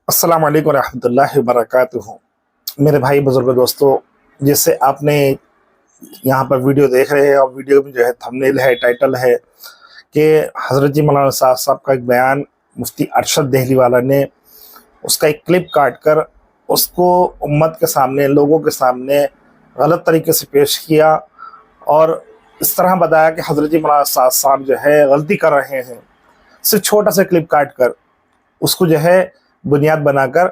अस्सलाम वालेकुम रहमतुल्लाहि वबरकातुहू। मेरे भाई बुजुर्ग दोस्तों, जैसे आपने यहाँ पर वीडियो देख रहे हैं और वीडियो में जो है थंबनेल है, टाइटल है कि हज़रत जी मौलाना साहब का एक बयान मुफ्ती अरशद देहली वाला ने उसका एक क्लिप काट कर उसको उम्मत के सामने, लोगों के सामने गलत तरीके से पेश किया और इस तरह बताया कि हज़रत जी मौलाना साहब जो है गलती कर रहे हैं। सिर्फ छोटा सा क्लिप काट कर उसको जो है बुनियाद बनाकर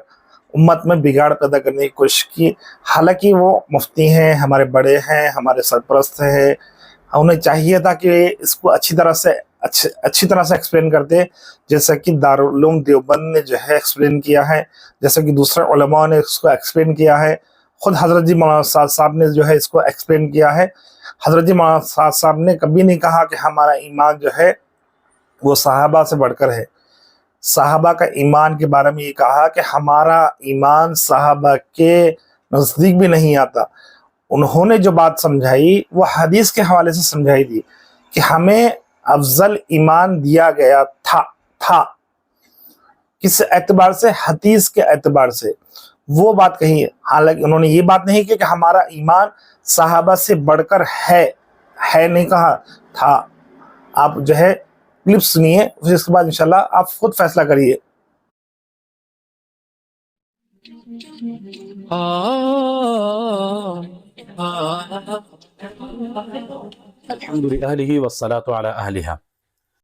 उम्मत में बिगाड़ पैदा करने की कोशिश की। हालांकि वो मुफ्ती हैं, हमारे बड़े हैं, हमारे सरपरस्त हैं, उन्हें चाहिए था कि इसको अच्छी तरह से एक्सप्लेन करते, जैसा कि दारुल उलूम देवबंद ने जो है एक्सप्लेन किया है, जैसा कि दूसरे उलमा ने इसको एक्सप्लेन किया है। खुद हज़रत जी मौलाना साहब ने जो है इसको एक्सप्लेन किया है। हज़रत जी मौलाना साहब ने कभी नहीं कहा कि हमारा ईमान जो है वो सहाबा से बढ़कर है। साहबा का ईमान के बारे में ये कहा कि हमारा ईमान साहबा के नज़दीक भी नहीं आता। उन्होंने जो बात समझाई वो हदीस के हवाले से समझाई थी कि हमें अफजल ईमान दिया गया था किस एतबार से, हदीस के एतबार से वो बात कही है। हालांकि उन्होंने ये बात नहीं की कि हमारा ईमान साहबा से बढ़कर है नहीं कहा था। आप जो है क्लिप सुनिए, फिर इसके बाद इंशाल्लाह आप खुद फैसला करिए। अल्हम्दुलिल्लाह वस्सलातु अला अहलिहा।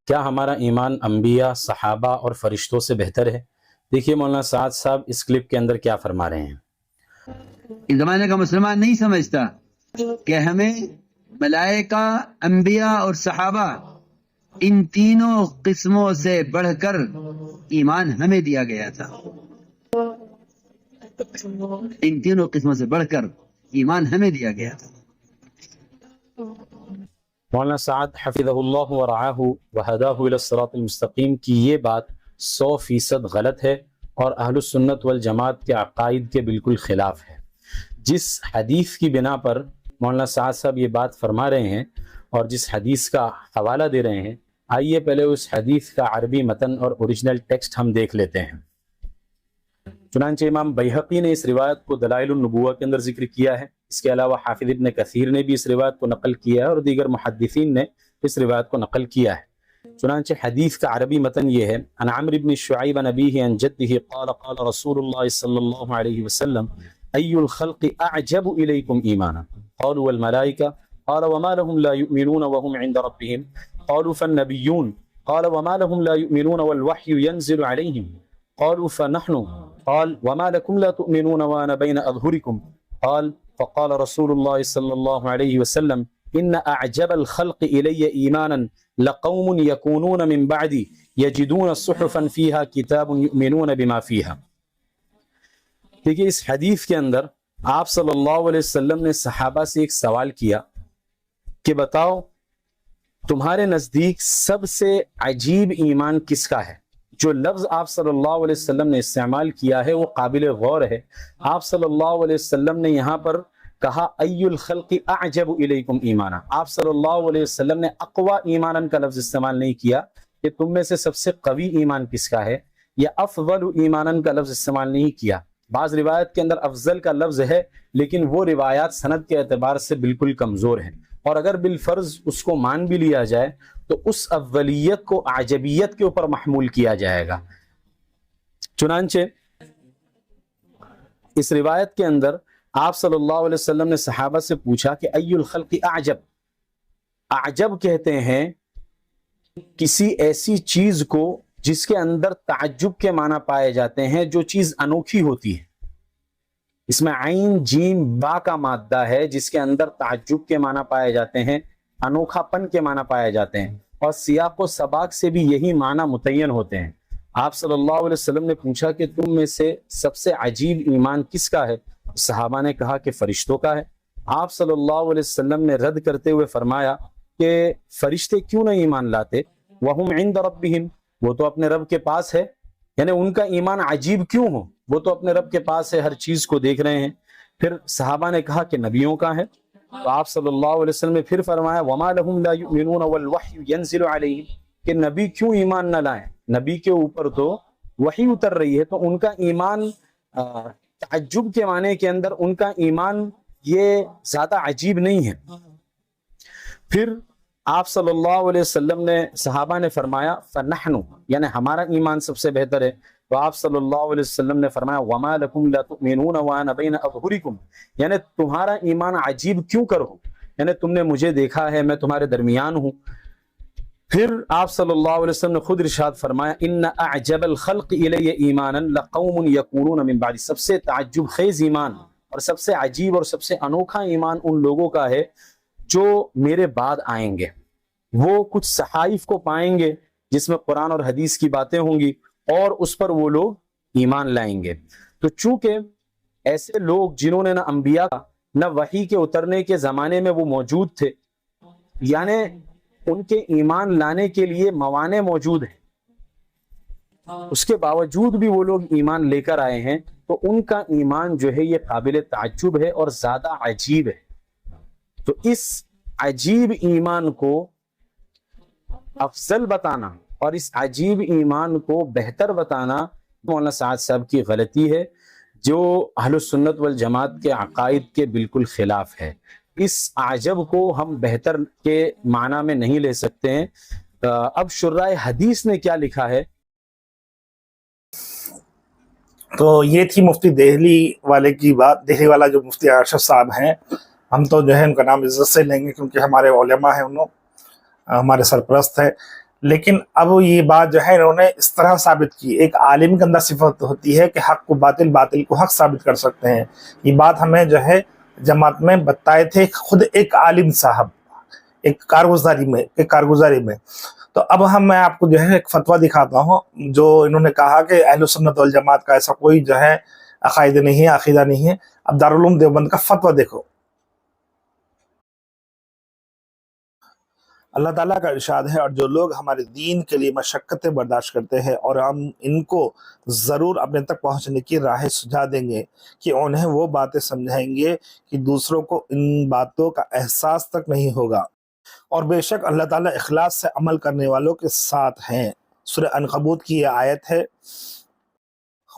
क्या हमारा ईमान अंबिया, सहाबा और फरिश्तों से बेहतर है? देखिए मौलाना साद साहब इस क्लिप के अंदर क्या फरमा रहे हैं। इस जमाने का मुसलमान नहीं समझता कि हमें मलाइका, अंबिया और सहाबा इन तीनों किस्मों से बढ़कर ईमान हमें दिया गया था। इन तीनों किस्मों से बढ़कर ईमान हमें दिया गया था। मौलाना साद हफिज़हुल्लाह व रआहू व हदाहू इला सिरातिल मुस्तकीम की ये बात 100% गलत है और अहलुस सुन्नत वल जमात के अकायद के बिल्कुल खिलाफ है। जिस हदीस की बिना पर मौलाना साद साहब ये बात फरमा रहे हैं और जिस हदीस का हवाला दे रहे हैं, आइए पहले उस हदीस का अरबी मतन और ओरिजिनल टेक्स्ट हम देख लेते हैं। चुनांचे इमाम बैहक़ी ने इस रिवायत को दलाइलुन नबुव्वा के अंदर जिक्र किया है। इसके अलावा हाफिज़ इब्न कसीर ने भी इस रिवायत को नकल किया है और दीगर मुहद्दिसीन ने इस रिवायत को नकल किया है। चुनांचे हदीस का अरबी मतन ये है, अन अम्र इब्न शुअयब अन अबीही अन जद्दिही क़ाल क़ाल रसूलुल्लाह सल्लल्लाहु अलैहि वसल्लम अय्युल ख़ल्क़ि अअजबु इलैकुम ईमाना क़ालू वल मलाइका क़ाल वमा लहुम ला युमिनून व हुम इंद रब्बिहिम क़ालू फन्नबिय्यून क़ाल वमा लहुम ला युमिनून वल वह्यु यंज़िलु अलैहिम क़ालू फनहनु क़ाल वमा लकुम ला तुमिनून व अना बैन अज़हुरिकुम क़ाल फ़क़ाल रसूलुल्लाह सल्लल्लाहु अलैहि वसल्लम इन्न अअजबल ख़ल्क़ि इलय्य ईमानन लक़ौमुन यकूनून मिन बअदी यजिदून सुहुफ़न फ़ीहा किताबुन युमिनून बिमा फ़ीहा। देखिए इस हदीस के अंदर आप सल्लल्लाहु अलैहि वसल्लम ने सहाबा से एक सवाल किया कि बताओ तुम्हारे नज़दीक सबसे अजीब ईमान किसका है। जो लफ्ज़ आप सल्लल्लाहु अलैहि वसल्लम ने इस्तेमाल किया है वो काबिल गौर है। आप सल्लल्लाहु अलैहि वसल्लम ने यहाँ पर कहा अय्युल खल्क़ि अअजबु इलैकुम ईमाना। आप सल्लल्लाहु अलैहि वसल्लम ने अक़वा ईमानन का लफ्ज़ इस्तेमाल नहीं किया कि तुम में से सबसे कवी ईमान किसका है, या अफ़ज़लु ईमानन का लफ्ज़ इस्तेमाल नहीं किया। बाज़ रिवायत के अंदर अफजल का लफ्ज़ है, लेकिन वो रिवायात सनद के एतबार से बिल्कुल कमज़ोर है और अगर बिलफर्ज उसको मान भी लिया जाए तो उस अव्वलियत को आजबियत के ऊपर महमूल किया जाएगा। चुनांचे इस रिवायत के अंदर आप सल्लल्लाहु अलैहि वसल्लम ने सहाबा से पूछा कि अय्युल खल्क़ि अअजब। अअजब कहते हैं किसी ऐसी चीज को जिसके अंदर ताज्जुब के माना पाए जाते हैं, जो चीज अनोखी होती है। इसमें आइन जीम बा का मादा है जिसके अंदर ताज्जुब के माना पाए जाते हैं, अनोखापन के माना पाए जाते हैं और सियाक व सबाक से भी यही माना मुतय्यन होते हैं। आप सल्लल्लाहु अलैहि वसल्लम ने पूछा कि तुम में से सबसे अजीब ईमान किसका है। सहाबा ने कहा कि फरिश्तों का है। आप सल्लल्लाहु अलैहि वसल्लम ने रद्द करते हुए फरमाया कि फरिश्ते क्यों नहीं ईमान लाते, वहुम इंद रब्बिहिम, वो तो अपने रब के पास है, यानी उनका ईमान अजीब क्यों हो, वो तो अपने रब के पास है, हर चीज को देख रहे हैं। फिर सहाबा ने कहा कि नबियों का है। तो आप सल्लल्लाहु अलैहि वसल्लम ने फिर फरमाया वमा लहुम ला युमिनून वल वह्यु यंज़िलु अलैहिम, कि नबी क्यों ईमान न लाएं, नबी के ऊपर तो وحی اتر رہی ہے تو ان کا ایمان تعجب کے معنی کے اندر ان کا ایمان یہ زیادہ عجیب نہیں ہے۔ پھر آپ صلی اللہ علیہ وسلم نے صحابہ نے فرمایا فَنَحْنُ، یعنی ہمارا ایمان سب سے بہتر ہے، تو آپ صلی اللہ علیہ وسلم نے فرمایا وَمَا لَكُمْ لَا تُؤْمِنُونَ وَأَنَا بَيْنَ أَظْهُرِكُمْ، یعنی تمہارا ایمان عجیب کیوں کرو، یعنی تم نے مجھے دیکھا ہے، میں تمہارے درمیان ہوں۔ پھر آپ صلی اللہ علیہ وسلم نے خود ارشاد فرمایا ان اعجب الخلق الی ایمانا لقوم یکونون من بعد، سب سے تعجب خیز ایمان اور سب سے عجیب اور سب سے انوکھا ایمان ان لوگوں کا ہے جو میرے بعد آئیں گے، وہ کچھ صحائف کو پائیں گے جس میں قرآن اور حدیث کی باتیں ہوں گی اور اس پر وہ لوگ ایمان لائیں گے۔ تو چونکہ ایسے لوگ جنہوں نے نہ انبیاء کا نہ وحی کے اترنے کے زمانے میں وہ موجود تھے، یعنی ان کے ایمان لانے کے لیے موانع موجود ہیں، اس کے باوجود بھی وہ لوگ ایمان لے کر آئے ہیں، تو ان کا ایمان جو ہے یہ قابل تعجب ہے اور زیادہ عجیب ہے۔ تو اس عجیب ایمان کو افضل بتانا اور اس عجیب ایمان کو بہتر بتانا مولانا سعد صاحب کی غلطی ہے، جو اہل السنت والجماعت کے عقائد کے بالکل خلاف ہے۔ اس عجب کو ہم بہتر کے معنی میں نہیں لے سکتے ہیں۔ اب شرائع حدیث نے کیا لکھا ہے؟ تو یہ تھی مفتی دہلی والے کی بات۔ دہلی والا جو مفتی ارشد صاحب ہیں، ہم تو جو ہے ان کا نام عزت سے لیں گے کیونکہ ہمارے علماء ہیں، انہوں ہمارے سرپرست ہیں۔ لیکن اب یہ بات جو ہے انہوں نے اس طرح ثابت کی، ایک عالم کے اندر صفت ہوتی ہے کہ حق کو باطل، باطل کو حق ثابت کر سکتے ہیں۔ یہ بات ہمیں جو ہے جماعت میں بتائے تھے خود ایک عالم صاحب ایک کارگزاری میں۔ تو اب میں آپ کو جو ہے ایک فتویٰ دکھاتا ہوں جو انہوں نے کہا کہ اہل سنت والجماعت کا ایسا کوئی جو ہے عقائد نہیں ہے، عقیدہ نہیں ہے۔ اب دارالعلوم دیوبند کا فتویٰ دیکھو۔ اللہ تعالیٰ کا ارشاد ہے، اور جو لوگ ہمارے دین کے لیے مشقتیں برداشت کرتے ہیں اور ہم ان کو ضرور اپنے تک پہنچنے کی راہ سجھا دیں گے کہ انہیں وہ باتیں سمجھائیں گے کہ دوسروں کو ان باتوں کا احساس تک نہیں ہوگا، اور بے شک اللہ تعالیٰ اخلاص سے عمل کرنے والوں کے ساتھ ہیں۔ سورہ عنکبوت کی یہ آیت ہے،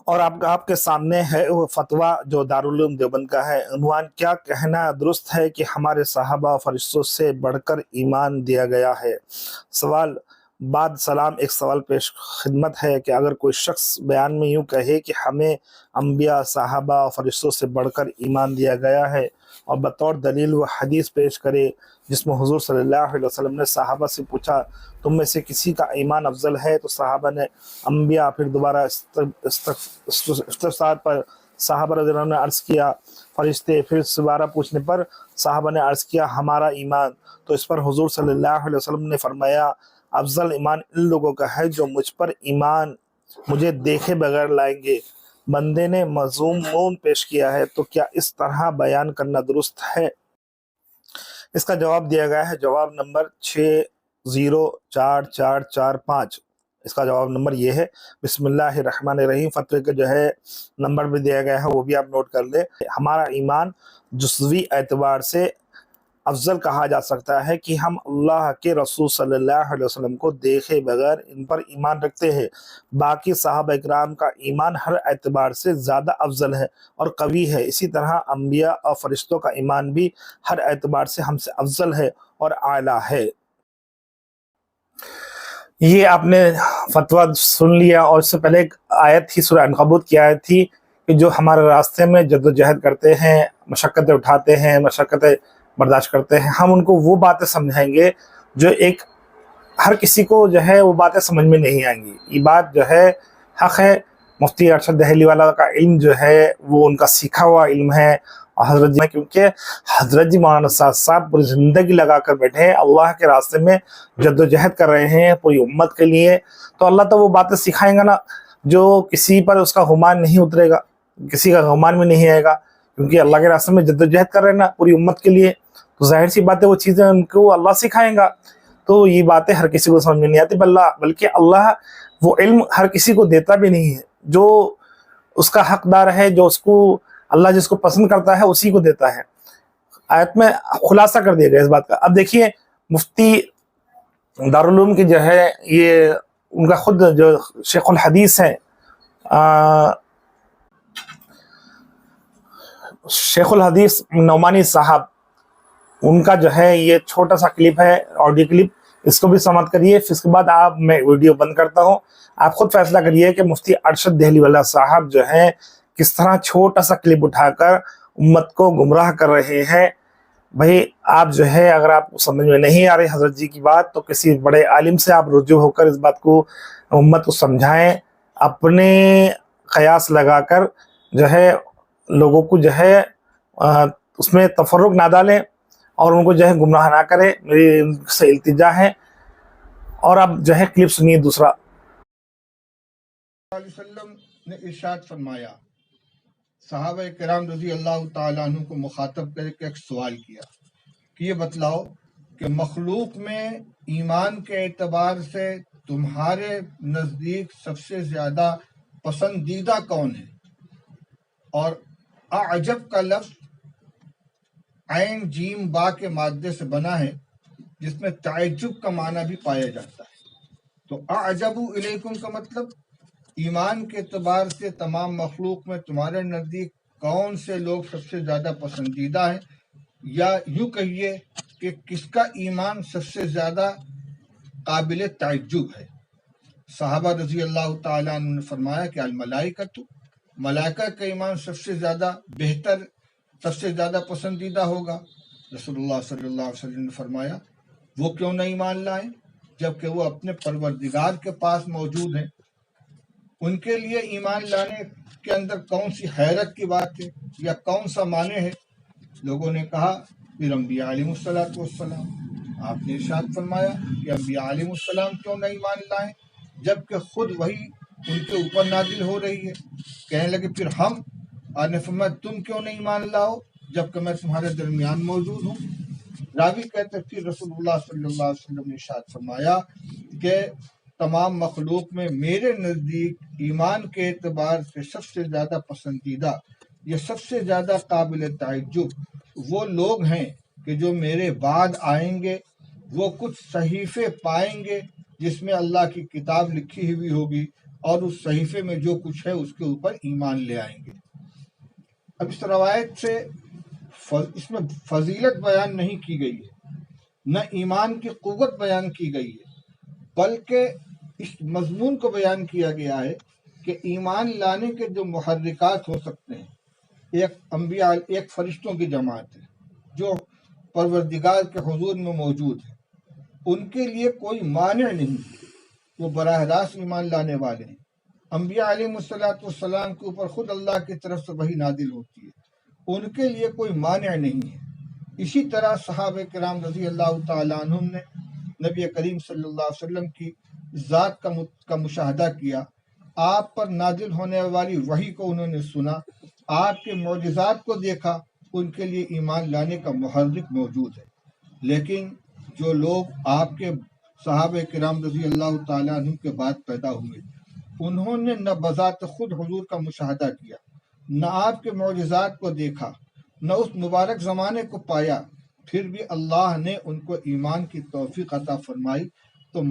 اور آپ کے سامنے ہے وہ فتویٰ جو دارالعلوم دیوبند کا ہے۔ عنوان کیا کہنا درست ہے کہ ہمارے صحابہ فرشتوں سے بڑھ کر ایمان دیا گیا ہے؟ سوال بعد سلام ایک سوال پیش خدمت ہے کہ اگر کوئی شخص بیان میں یوں کہے کہ ہمیں انبیاء، صحابہ فرشتوں سے بڑھ کر ایمان دیا گیا ہے، اور بطور دلیل وہ حدیث پیش کرے جس میں حضور صلی اللہ علیہ وسلم نے صحابہ سے پوچھا تم میں سے کسی کا ایمان افضل ہے، تو صحابہ نے انبیاء، پھر دوبارہ استفسار پر صحابہ رضی اللہ عنہ نے عرض کیا فرشتے، پھر دوبارہ پوچھنے پر صحابہ نے عرض کیا ہمارا ایمان، تو اس پر حضور صلی اللہ علیہ وسلم نے فرمایا افضل ایمان ان لوگوں کا ہے جو مجھ پر ایمان مجھے دیکھے بغیر لائیں گے۔ بندے نے مضمون پیش کیا ہے، تو کیا اس طرح بیان کرنا درست ہے؟ اس کا جواب دیا گیا ہے، جواب نمبر 604445۔ اس کا جواب نمبر یہ ہے۔ بسم اللہ الرحمن الرحیم۔ فتوے کا جو ہے نمبر بھی دیا گیا ہے، وہ بھی آپ نوٹ کر لیں۔ ہمارا ایمان جزوی اعتبار سے افضل کہا جا سکتا ہے کہ ہم اللہ کے رسول صلی اللہ علیہ وسلم کو دیکھے بغیر ان پر ایمان رکھتے ہیں۔ باقی صحابہ اکرام کا ایمان ہر اعتبار سے زیادہ افضل ہے اور قوی ہے۔ اسی طرح انبیاء اور فرشتوں کا ایمان بھی ہر اعتبار سے ہم سے افضل ہے اور اعلیٰ ہے۔ یہ آپ نے فتویٰ سن لیا، اور اس سے پہلے ایک آیت تھی، سورہ عنکبوت کی آیت تھی کہ جو ہمارے راستے میں جد و جہد کرتے ہیں، مشقتیں اٹھاتے ہیں، مشقتیں برداشت کرتے ہیں، ہم ان کو وہ باتیں سمجھائیں گے جو ایک ہر کسی کو جو ہے وہ باتیں سمجھ میں نہیں آئیں گی۔ یہ بات جو ہے حق ہے۔ مفتی ارشد دہلی والا کا علم جو ہے وہ ان کا سیکھا ہوا علم ہے، اور حضرت جی کیونکہ حضرت جی مولانا سعد صاحب پوری زندگی لگا کر بیٹھے ہیں، اللہ کے راستے میں جد و جہد کر رہے ہیں پوری امت کے لیے، تو اللہ تو وہ باتیں سکھائیں گا نا جو کسی پر اس کا گمان نہیں اترے گا، کسی کا گمان میں نہیں آئے گا، کیونکہ اللہ کے راستے میں جد و جہد کر رہے ہیں نا پوری امت کے لیے، تو ظاہر سی بات ہے وہ چیزیں ان کو اللہ سکھائیں گا۔ تو یہ باتیں ہر کسی کو سمجھ میں نہیں آتی، بلکہ اللہ وہ علم ہر کسی کو دیتا بھی نہیں ہے، جو اس کا حقدار ہے، جو اس کو اللہ جس کو پسند کرتا ہے اسی کو دیتا ہے۔ آیت میں خلاصہ کر دیا گیا اس بات کا۔ اب دیکھیے مفتی دارالعلوم کی جو ہے یہ ان کا خود جو شیخ الحدیث ہیں शेखुल हदीस नौमानी साहब, उनका जो है ये छोटा सा क्लिप है, ऑडियो क्लिप, इसको भी समाप्त करिए, फिर इसके बाद आप मैं वीडियो बंद करता हूँ। आप खुद फैसला करिए कि मुफ्ती अरशद देहली वाला साहब जो है किस तरह छोटा सा क्लिप उठाकर उम्मत को गुमराह कर रहे हैं। भाई आप जो है, अगर आप समझ में नहीं आ रही हजरत जी की बात, तो किसी बड़े आलिम से आप रुजू होकर इस बात को उम्मत को समझाएं, अपने कयास लगाकर जो है लोगों को जो है उसमें तफर्रुक ना डालें और उनको जो है गुमराह ना करें, मेरी उनसे इल्तिजा है। और अब जो है क्लिप सुनिए दूसरा। वसल्लम ने इरशाद फरमाया, सहाबा किराम रज़ी अल्लाह ताला अन्हु को मुखातब करके एक सवाल किया कि ये बतलाओ कि मखलूक में ईमान के एतबार से तुम्हारे नज़दीक सबसे ज़्यादा पसंदीदा कौन है? और अजब का लफ्ज़ ऐन जीम बा के मादे से बना है, जिसमें ताज्जुब का माना भी पाया जाता है। तो अजबु इलैकुम का मतलब ईमान के एतबार से तमाम मखलूक में तुम्हारे नज़दीक कौन से लोग सबसे ज़्यादा पसंदीदा हैं, या यूँ कहिए कि किसका ईमान सबसे ज़्यादा काबिल ताज्जुब है। सहाबा रज़ी अल्लाह ताला अन्हु ने फरमाया कि अल मलाइकतु, मलाइका का ईमान सबसे ज़्यादा बेहतर, सबसे ज़्यादा पसंदीदा होगा। रसूलुल्लाह सल्लल्लाहु अलैहि वसल्लम ने फरमाया, वो क्यों नहीं मान लाए जबकि वो अपने परवरदिगार के पास मौजूद हैं? उनके लिए ईमान लाने के अंदर कौन सी हैरत की बात है या कौन सा माने है? लोगों ने कहा फिर अम्बिया अलैहिमुस्सलातु वस्सलाम। आपने इरशाद फरमाया कि अम्बिया अलैहिमुस्सलाम क्यों नहीं मान लाए जबकि खुद वही उनके ऊपर नाजिल हो रही है। कहने लगे फिर हम, आपने फरमाया तुम क्यों नहीं मान लाओ जबकि मैं तुम्हारे दरमियान मौजूद हूँ। रावी कहते फिर रसूलुल्लाह सल्लल्लाहु अलैहि वसल्लम ने इरशाद फरमाया कि तमाम मखलूक में मेरे नज़दीक ईमान के एतबार से सबसे ज़्यादा पसंदीदा या सबसे ज़्यादा काबिल ताज्जुब वो लोग हैं कि जो मेरे बाद आएंगे, वो कुछ सहीफ़े पाएंगे जिसमें अल्लाह की किताब लिखी हुई होगी और उस सहीफ़े में जो कुछ है उसके ऊपर ईमान ले आएंगे। अब इस रवायत से इसमें फजीलत बयान नहीं की गई है, न ईमान की कुव्वत बयान की गई है, बल्कि इस मजमून को बयान किया गया है कि ईमान लाने के जो मुहर्रिकात हो सकते हैं, एक अंबिया, एक फरिश्तों की जमात है जो परवरदिगार के हुजूर में मौजूद है, उनके लिए कोई मानिअ नहीं, वो बराह रास्त ईमान लाने वाले हैं। अंबिया अलैहिमुस्सलातु वस्सलाम के ऊपर खुद अल्लाह की तरफ से वही नादिल होती है, उनके लिए कोई मानिअ नहीं है। इसी तरह सहाबा किराम रज़ी अल्लाह ताला अन्हुम ने नबी करीम सल्लल्लाहु अलैहि वसल्लम की ज़ात का मुशाहदा किया, आप पर नाजिल होने वाली वही को उन्होंने सुना, आपके मौजिज़ात को देखा, उनके लिए ईमान लाने का मुहर्रिक मौजूद है। लेकिन जो लोग आपके सहाबा किराम रज़ी अल्लाह ताला अन्हुम के बाद पैदा हुए, उन्होंने न बज़ात खुद हुजूर का मुशाहदा किया, न आपके मौजिज़ात को देखा, न उस मुबारक ज़माने को पाया, फिर भी अल्लाह ने उनको ईमान की तौफीक अता फरमाई। तो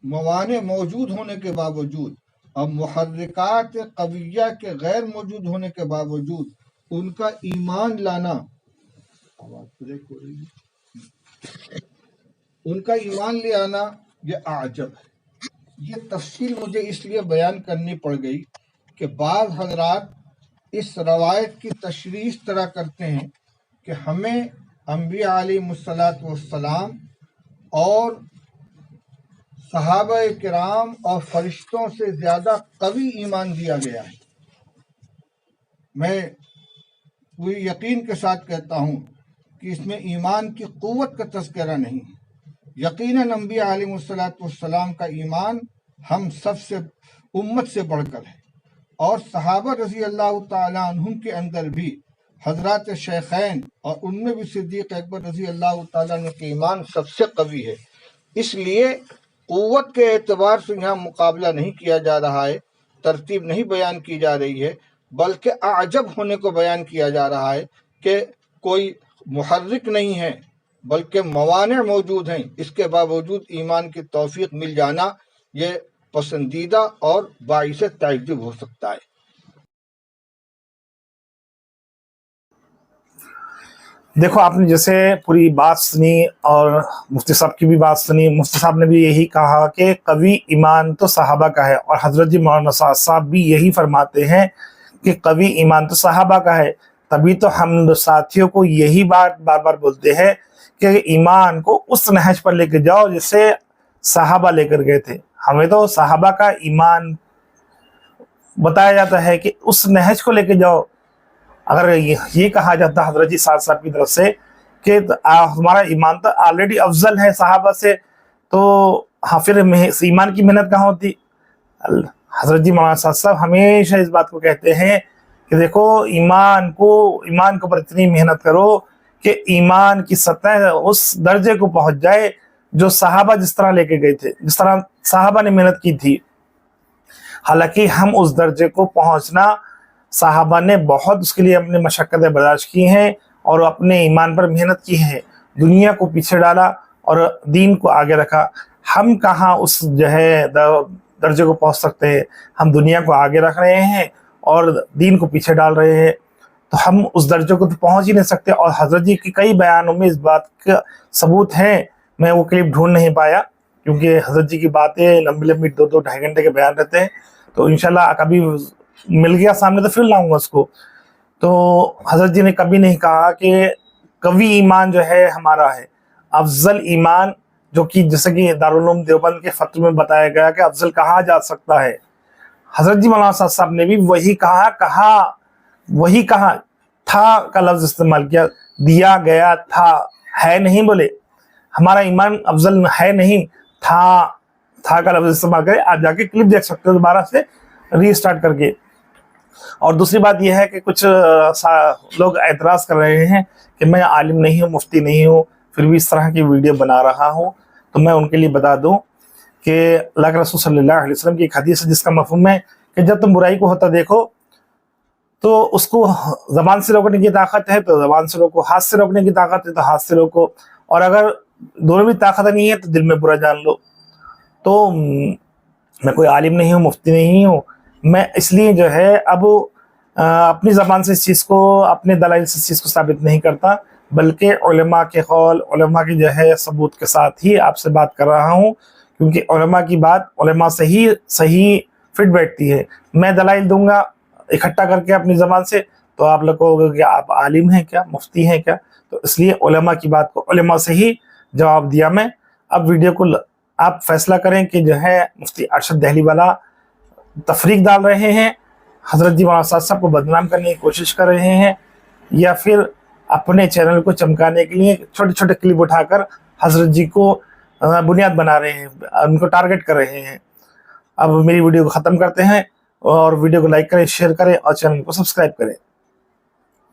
मवाने मौजूद होने के बावजूद और मुहर्रिकात कविया के गैर मौजूद होने के बावजूद उनका ईमान लाना, उनका ईमान ले आना ये आजब है। ये तफसील मुझे इसलिए बयान करनी पड़ गई कि बाज़ हज़रात इस रवायत की तशरीह इस तरह करते हैं कि हमें अंबिया अलैहिमुस्सलातु वस्सलाम और सहाबा किराम और फरिश्तों से ज़्यादा कवी ईमान दिया गया है। मैं पूरी यकीन के साथ कहता हूँ कि इसमें ईमान की क़ुव्वत का तज़किरा नहीं है। यकीनन अंबिया अलैहिमुस्सलातु वस्सलाम का ईमान हम सबसे उम्मत से बढ़कर है, और सहाबा रज़ी अल्लाह ताला अन्हुम के अंदर भी हज़रात शेखैन और उनमें भी सिद्दीक़ अकबर रज़ी अल्लाह ताला अन्हु के ईमान सबसे कवी है। इसलिए क़ुव्वत के एतबार से यहाँ मुकाबला नहीं किया जा रहा है, तरतीब नहीं बयान की जा रही है, बल्कि आजब होने को बयान किया जा रहा है कि कोई मुहर्रिक नहीं है बल्कि मवाने मौजूद हैं, इसके बावजूद ईमान की तौफीक मिल जाना ये पसंदीदा और बाइस ताज्जुब हो सकता है। देखो, आपने जैसे पूरी बात सुनी और मुफ्ती साहब की भी बात सुनी। मुफ्ती साहब ने भी यही कहा कि कवी ईमान तो सहाबा का है, और हजरत जी मौलाना साहब भी यही फरमाते हैं कि कवी ईमान तो सहाबा का है। तभी तो हम साथियों को यही बात बार बार बोलते हैं कि ईमान को उस नहज पर लेके जाओ जिससे सहाबा लेकर गए थे। हमें तो सहाबा का ईमान बताया जाता है कि उस नहज को लेके जाओ। अगर ये कहा जाता हजरत जी साहब की तरफ से कि हमारा ईमान तो ऑलरेडी अफजल है सहाबा से, तो हाँ फिर ईमान की मेहनत कहाँ होती। हजरत जी मौलाना साहब हमेशा इस बात को कहते हैं कि देखो, ईमान के ऊपर इतनी मेहनत करो कि ईमान की सतह उस दर्जे को पहुंच जाए जो सहाबा जिस तरह लेके गए थे, जिस तरह सहाबा ने मेहनत की थी। हालांकि हम उस दर्जे को पहुंचना, सहाबा ने बहुत उसके लिए अपनी मशक्क़तें बर्दाश्त की हैं और अपने ईमान पर मेहनत की है, दुनिया को पीछे डाला और दीन को आगे रखा। हम कहाँ उस जो है दर्जे को पहुंच सकते हैं। हम दुनिया को आगे रख रहे हैं और दीन को पीछे डाल रहे हैं, तो हम उस दर्जे को तो पहुंच ही नहीं सकते। और हजरत जी की कई बयानों में इस बात का सबूत है। मैं वो क्लिप ढूंढ नहीं पाया क्योंकि हजरत जी की बातें लंबी लंबी 2-2 घंटे के बयान रहते हैं, तो इंशाल्लाह कभी मिल गया सामने तो फिर लाऊंगा उसको। तो हजरत जी ने कभी नहीं कहा कि कवी ईमान जो है हमारा है, अफजल ईमान, जो कि जैसे कि दारुल उलूम देवबंद के फतवे में बताया गया कि अफजल कहा जा सकता है। हजरत जी मौलाना साहब ने भी वही कहा था का लफ्ज इस्तेमाल किया, दिया गया था, है नहीं बोले। हमारा ईमान अफजल है नहीं, था का लफ्ज इस्तेमाल करे। आप जाके क्लिप देख सकते हो दोबारा से रीस्टार्ट करके। और दूसरी बात यह है कि कुछ लोग एतराज़ कर रहे हैं कि मैं आलिम नहीं हूँ, मुफ्ती नहीं हूँ, फिर भी इस तरह की वीडियो बना रहा हूँ। तो मैं उनके लिए बता दूँ कि अल्लाह के रसूल सल्लल्लाहु अलैहि वसल्लम की एक हदीस है जिसका मफ़हूम है कि जब तुम बुराई को होता देखो तो उसको ज़बान से रोकने की ताकत है तो ज़बान से रोको, हाथ से रोकने की ताकत है तो हाथ से रोको, और अगर दोनों भी ताकत नहीं है तो दिल में बुरा जान लो। तो मैं कोई आलिम नहीं हूँ, मुफ्ती नहीं हूँ, मैं इसलिए जो है अब अपनी ज़बान से इस चीज़ को, अपने दलाइल से इस चीज़ को साबित नहीं करता, बल्कि उलमा के कौल, उलमा की जो है सबूत के साथ ही आपसे बात कर रहा हूँ, क्योंकि उलमा की बात उलमा से ही सही फिट बैठती है। मैं दलाइल दूंगा इकट्ठा करके अपनी ज़बान से, तो आप लोग कहोगे कि आप आलिम हैं क्या, मुफ्ती हैं क्या। तो इसलिए उलमा की बात को उलमा से ही जवाब दिया मैं। अब वीडियो को आप फैसला करें कि जो है मुफ्ती अरशद दहली वाला तफरीक डाल रहे हैं, हजरत जी मौलाना साहब को बदनाम करने की कोशिश कर रहे हैं, या फिर अपने चैनल को चमकाने के लिए छोटे छोटे क्लिप उठाकर हजरत जी को बुनियाद बना रहे हैं, उनको टारगेट कर रहे हैं। अब मेरी वीडियो को ख़त्म करते हैं, और वीडियो को लाइक करें, शेयर करें और चैनल को सब्सक्राइब करें।